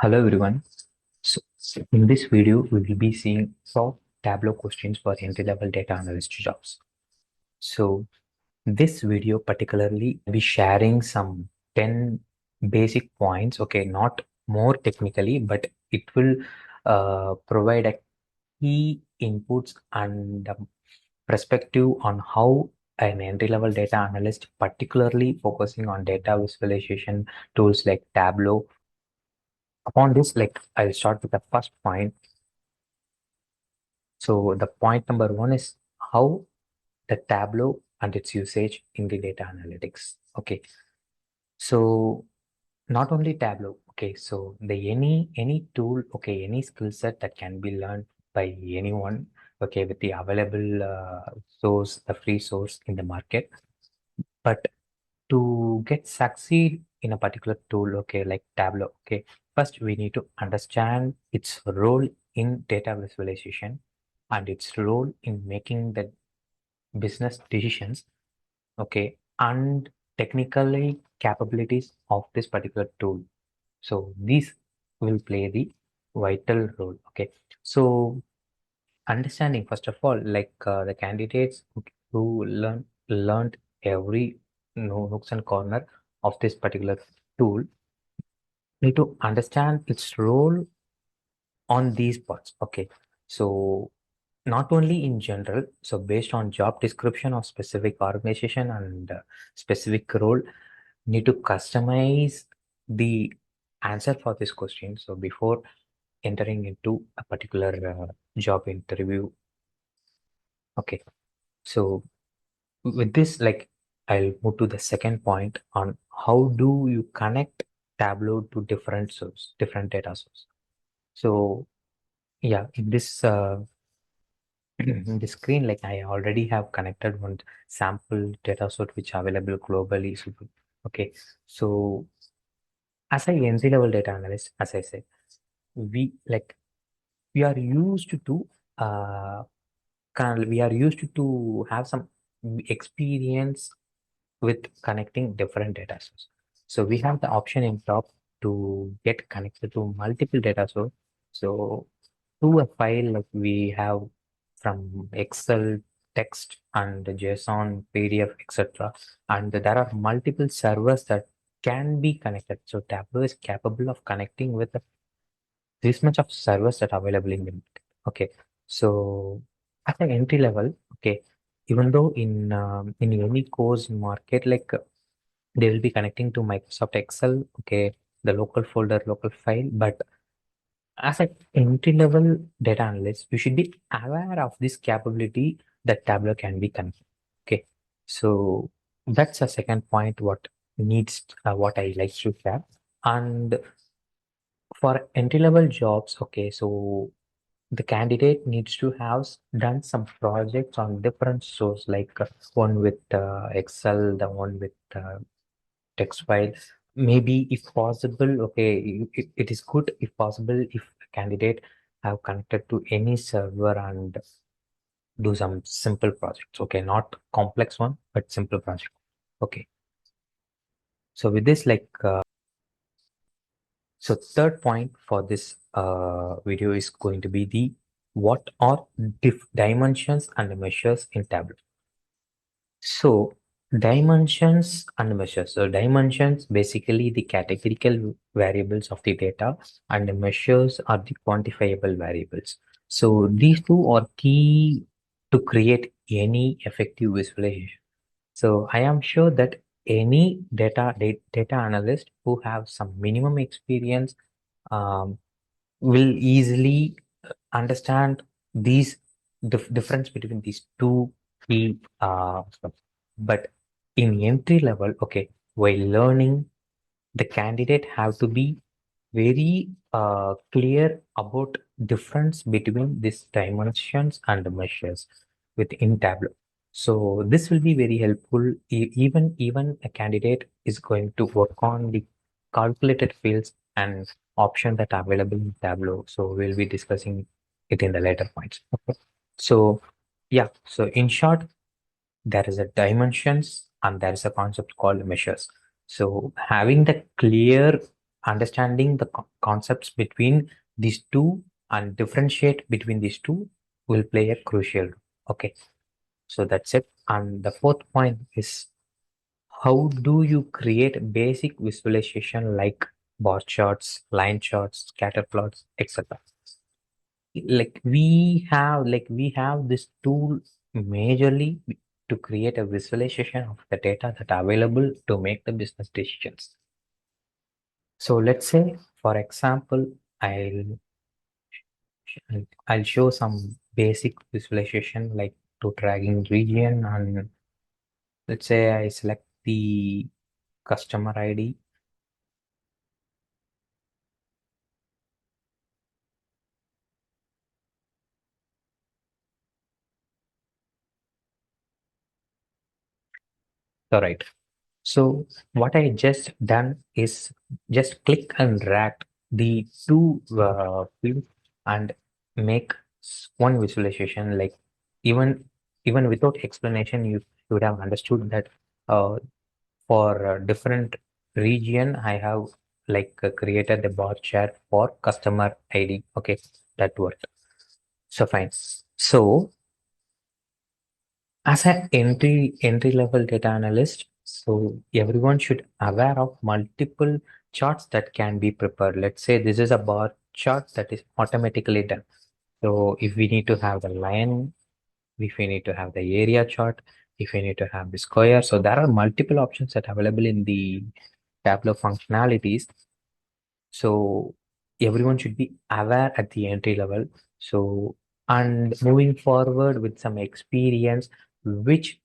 Hello everyone. So in this video, we will be seeing top Tableau questions for entry-level data analyst jobs. So this video particularly will be sharing some 10 basic points. Okay, not more technically, but it will provide a key inputs and perspective on how an entry-level data analyst, particularly focusing on data visualization tools like Tableau. Upon this, I'll start with the first point. So the point number one is how the Tableau and its usage in the data analytics. Okay, so not only Tableau. Okay, so the any tool. Okay, any skill set that can be learned by anyone. Okay, with the available source, the free source in the market. But to get succeed in a particular tool, okay, like Tableau, okay, first we need to understand its role in data visualization and its role in making the business decisions, okay, and technically capabilities of this particular tool. So these will play the vital role. Okay, so understanding first of all, the candidates who learned every nooks and corner of this particular tool need to understand its role on these parts. Okay, so not only in general, so based on job description of specific organization and specific role, need to customize the answer for this question. So before entering into a particular job interview. Okay, so with this, I'll move to the second point on how do you connect Tableau to different data source. So yeah, in this in the screen, like I already have connected one sample data source which are available globally. So, okay, so as a entry level data analyst, as I said, we like we are used to uh we are used to have some experience with connecting different data sources. So we have the option in top to get connected to multiple data source. So to a file like we have from Excel, text and JSON, PDF, etc. And there are multiple servers that can be connected. So Tableau is capable of connecting with this much of servers that are available in the market. Okay, so at an entry level, okay, even though in any course market, they will be connecting to Microsoft Excel, okay, the local folder, local file. But as an entry level data analyst, you should be aware of this capability that Tableau can be connected. Okay, so that's a second point. What I like to share. And for entry level jobs, okay, so the candidate needs to have done some projects on different source, one with Excel, the one with text file. Maybe if possible, okay, it is good if possible if the candidate have connected to any server and do some simple projects. Okay, not complex one, but simple project. Okay, so with this, so third point for this video is going to be the what are dimensions and measures in Tableau. So dimensions and measures. So dimensions basically the categorical variables of the data and the measures are the quantifiable variables. So these two are key to create any effective visualization. So I am sure that any data analyst who have some minimum experience um, will easily understand these difference between these two key stuff. But in entry level, okay, while learning, the candidate have to be very clear about difference between these dimensions and measures within Tableau. So this will be very helpful. Even a candidate is going to work on the calculated fields and option that are available in Tableau. So we'll be discussing it in the later points. Okay. So yeah, so in short, there is a dimensions and there is a concept called measures. So having the clear understanding the concepts between these two and differentiate between these two will play a crucial role. Okay, so that's it. And the fourth point is, how do you create basic visualization like bar charts, line charts, scatter plots, etc.? Like we have this tool majorly to create a visualization of the data that are available to make the business decisions. So let's say, for example, I'll show some basic visualization like to tracking region, and let's say I select the customer ID. All right. So what I just done is just click and drag the two fields and make one visualization. Like even even without explanation, you would have understood that for different region, I have created the bar chart for customer ID. Okay, that worked. So fine. So as an entry level data analyst, so everyone should aware of multiple charts that can be prepared. Let's say this is a bar chart that is automatically done. So if we need to have the line, if we need to have the area chart, if we need to have the square, so there are multiple options that are available in the Tableau functionalities. So everyone should be aware at the entry level. So, and moving forward with some experience, which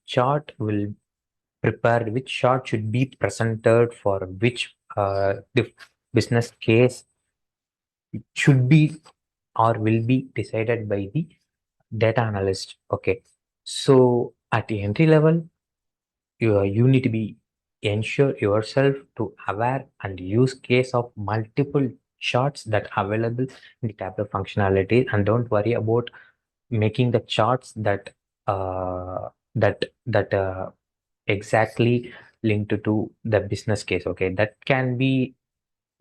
chart will prepare, which chart should be presented for which business case should be or will be decided by the data analyst. Okay, so at the entry level, you need to be ensure yourself to aware and use case of multiple charts that are available in the Tableau functionality, and don't worry about making the charts that exactly linked to the business case. Okay, that can be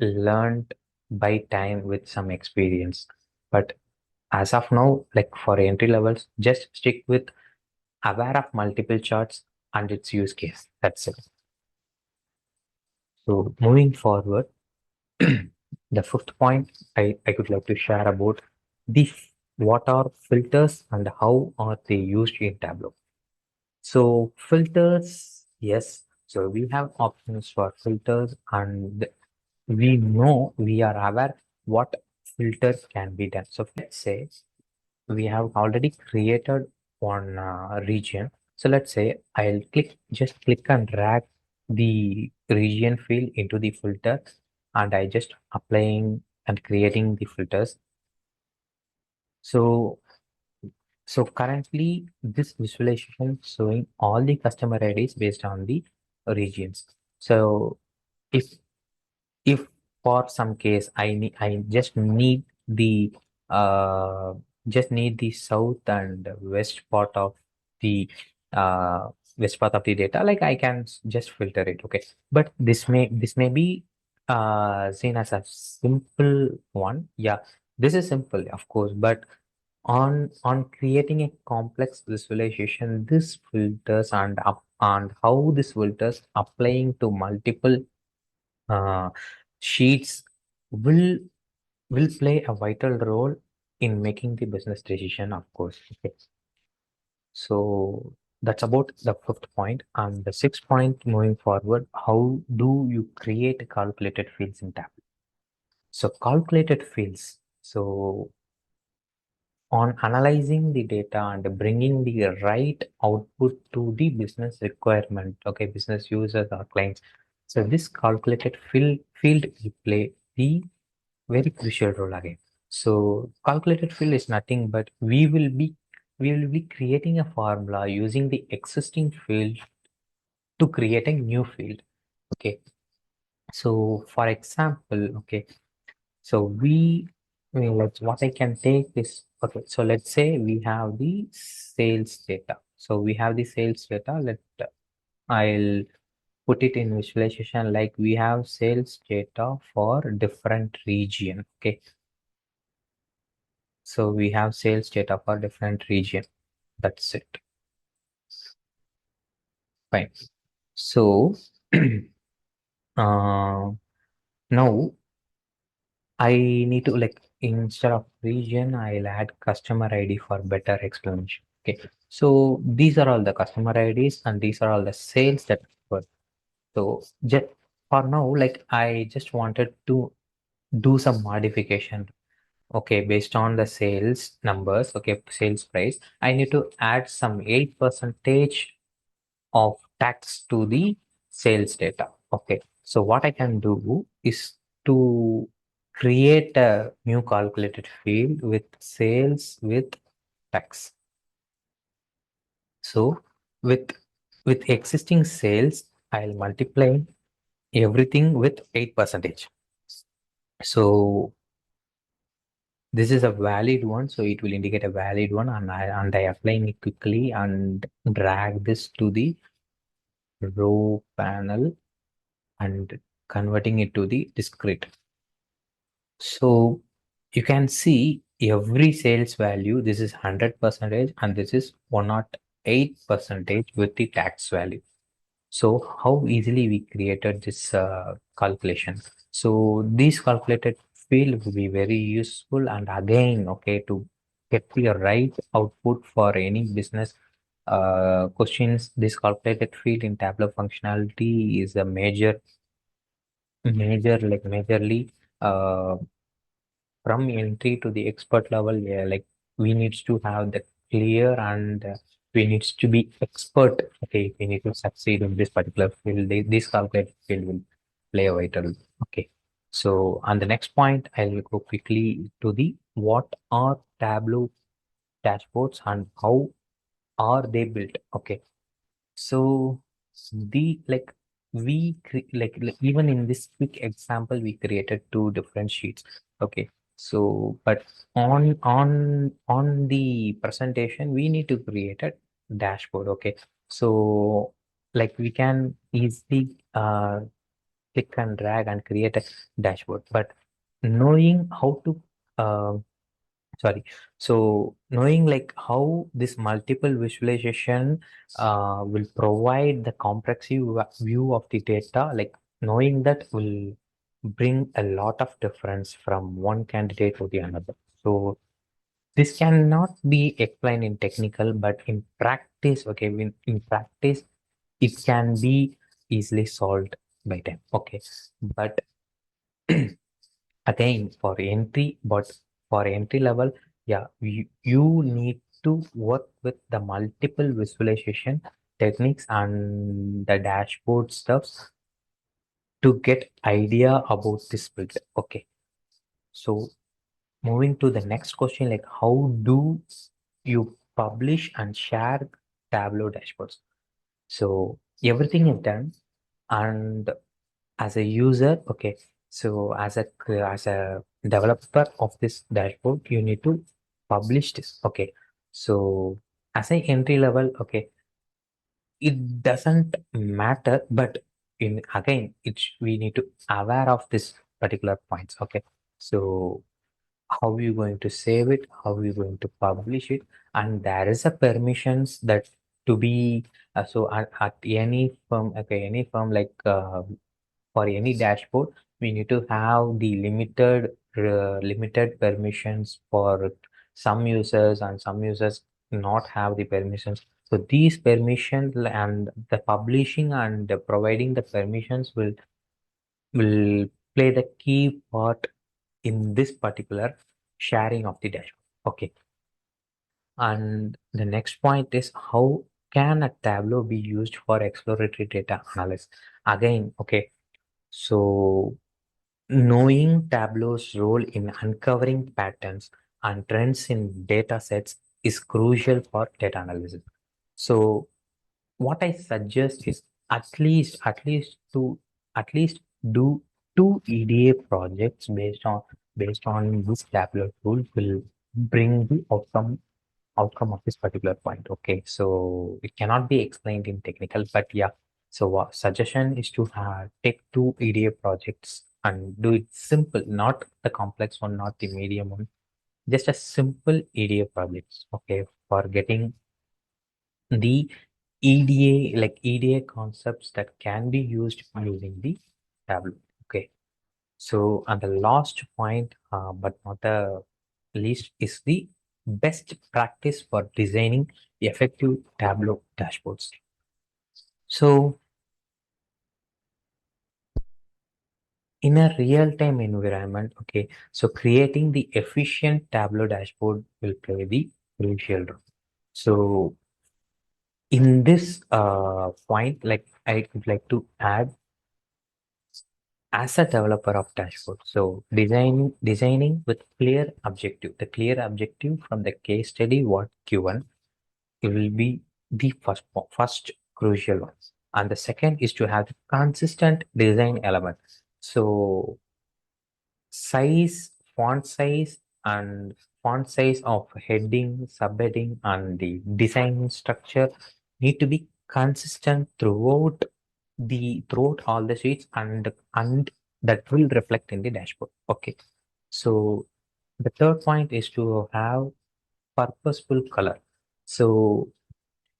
learned by time with some experience, but as of now, like for entry levels, just stick with aware of multiple charts and its use case. That's it. So moving forward, the fifth point I could like to share about the what are filters and how are they used in Tableau. So filters, yes. So we have options for filters, and we are aware what filters can be done. So let's say we have already created one region. So let's say I'll just click and drag the region field into the filter, and I just applying and creating the filters. So so currently this visualization showing all the customer IDs based on the regions. So if if for some case I the uh just need the south and west part of the uh west part of the data, like I can just filter it. Okay, but this may be seen as a simple one. Yeah, this is simple, of course, but on creating a complex visualization, this filters and how this filters applying to multiple uh, sheets will will play a vital role in making the business decision, of course. Okay. So that's about the fifth point. And the sixth point, moving forward, how do you create calculated fields in Tableau? So calculated fields. So on analyzing the data and bringing the right output to the business requirement, okay, business users or clients. So this calculated field will play the very crucial role again. So calculated field is nothing but we will be creating a formula using the existing field to create a new field. Okay. So for example, okay, so let's what I can take is, okay, so let's say we have the sales data. So we have the sales data. I'll put it in visualization like we have sales data for different region. Okay, so we have sales data for different region. That's it. Fine. So uh, now I need to like instead of region, I'll add customer ID for better explanation. Okay. So these are all the customer IDs and these are all the sales that were. So just for now, like I just wanted to do some modification. Okay, based on the sales numbers, okay, sales price, I need to add some 8 percentage of tax to the sales data. Okay, so what I can do is to create a new calculated field with sales with tax. So with existing sales, I'll multiply everything with 8 percentage. So this is a valid one, so it will indicate a valid one, and I applying it quickly and drag this to the row panel and converting it to the discrete. So you can see every sales value, this is 100 percentage and this is 108 percentage with the tax value. So how easily we created this calculation. So this calculated field will be very useful, and again, okay, to get the right output for any business questions, this calculated field in Tableau functionality is a majorly uh, from entry to the expert level. Yeah, like we needs to have the clear and we needs to be expert. Okay, we need to succeed in this particular field. This calculated field will play a vital. Okay, so on the next point, I will go quickly to the what are Tableau dashboards and how are they built. Okay, so the like even in this quick example, we created two different sheets. Okay, so but on the presentation, we need to create a dashboard. Okay, so like we can easily click and drag and create a dashboard, but knowing how to uh, sorry, so knowing like how this multiple visualization will provide the comprehensive view of the data, like knowing that will bring a lot of difference from one candidate to the another. So this cannot be explained in technical, but in practice, okay, in practice it can be easily solved by them. Okay, but again for entry level, yeah, you need to work with the multiple visualization techniques and the dashboard stuffs to get idea about this build. Okay, so moving to the next question, like how do you publish and share Tableau dashboards? So everything is done, and as a user, okay, so as a developer of this dashboard, you need to publish this. Okay, so as a entry level, okay, it doesn't matter, but in again we need to aware of this particular points. Okay, so how you going to save it, how you going to publish it, and there is a permissions that to be so at any firm, okay, any firm like for any dashboard, we need to have the limited permissions for some users, and some users not have the permissions. So these permissions and the publishing and the providing the permissions will play the key part in this particular sharing of the dashboard. Okay, and the next point is how can a Tableau be used for exploratory data analysis? Again, okay, so knowing Tableau's role in uncovering patterns and trends in data sets is crucial for data analysis. So what I suggest is at least do two EDA projects based on this Tableau tool will bring the outcome of this particular point. Okay, so it cannot be explained in technical, but yeah, So suggestion is to take two EDA projects and do it simple, not the complex one, not the medium one, just a simple EDA projects. Okay, for getting the EDA, like EDA concepts that can be used using the Tableau. Okay, so and the last point, but not the least, is the best practice for designing effective Tableau dashboards. So in a real-time environment, okay, so creating the efficient Tableau dashboard will play the crucial role. So in this point, like I would like to add, as a developer of dashboard, so designing with clear objective, the clear objective from the case study what given, it will be the first crucial one. And the second is to have consistent design elements. So size, font size of heading, subheading, and the design structure need to be consistent throughout all the sheets, and that will reflect in the dashboard. Okay. So the third point is to have purposeful color. So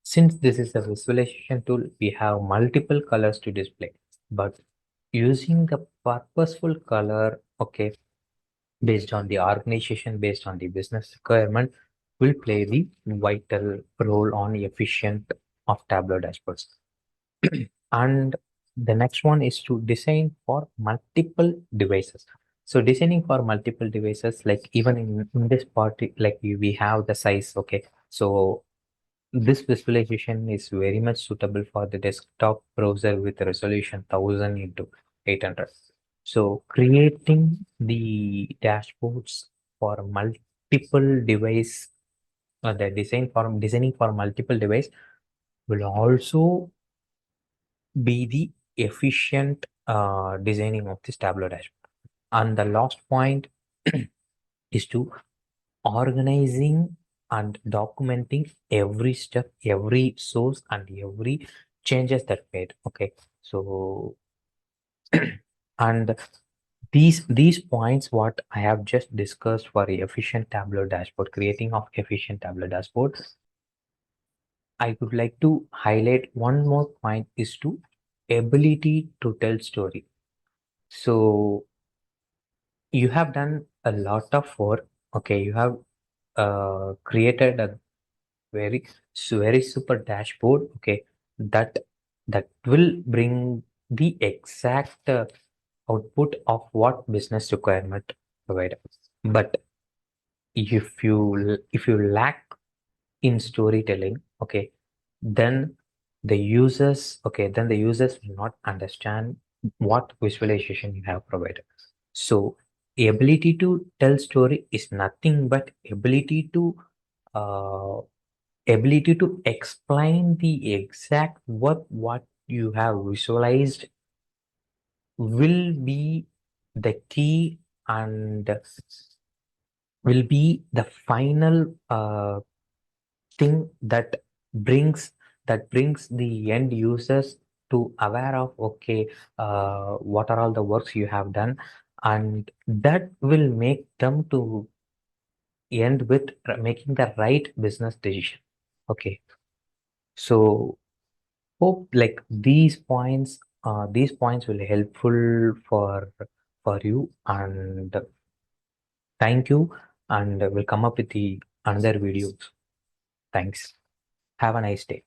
since this is a visualization tool, we have multiple colors to display, but using the purposeful color, okay, based on the organization, based on the business requirement, will play the vital role on efficient of Tableau dashboards. And the next one is to design for multiple devices. So designing for multiple devices, like even in this part, like we have the size, okay. So this visualization is very much suitable for the desktop browser with resolution 1000 into 800. So creating the dashboards for multiple device, the designing for multiple device will also be the efficient designing of this Tableau dashboard. And the last point is to organizing and documenting every step, every source, and every changes that made. Okay, so and these points what I have just discussed for efficient Tableau dashboard, creating of efficient Tableau dashboard, I would like to highlight one more point is to ability to tell story. So you have done a lot of work. Okay, you have created a very super dashboard. Okay, that that will bring the exact output of what business requirement provider. But if you lack in storytelling, okay, then the users will not understand what visualization you have provided. So ability to tell story is nothing but uh, ability to explain the exact what you have visualized will be the key, and will be the final thing that brings the end users to aware of, okay, what are all the works you have done, and that will make them to end with making the right business decision. Okay, so hope like these points will helpful for you, and thank you, and we'll come up with the another videos. Thanks. Have a nice day.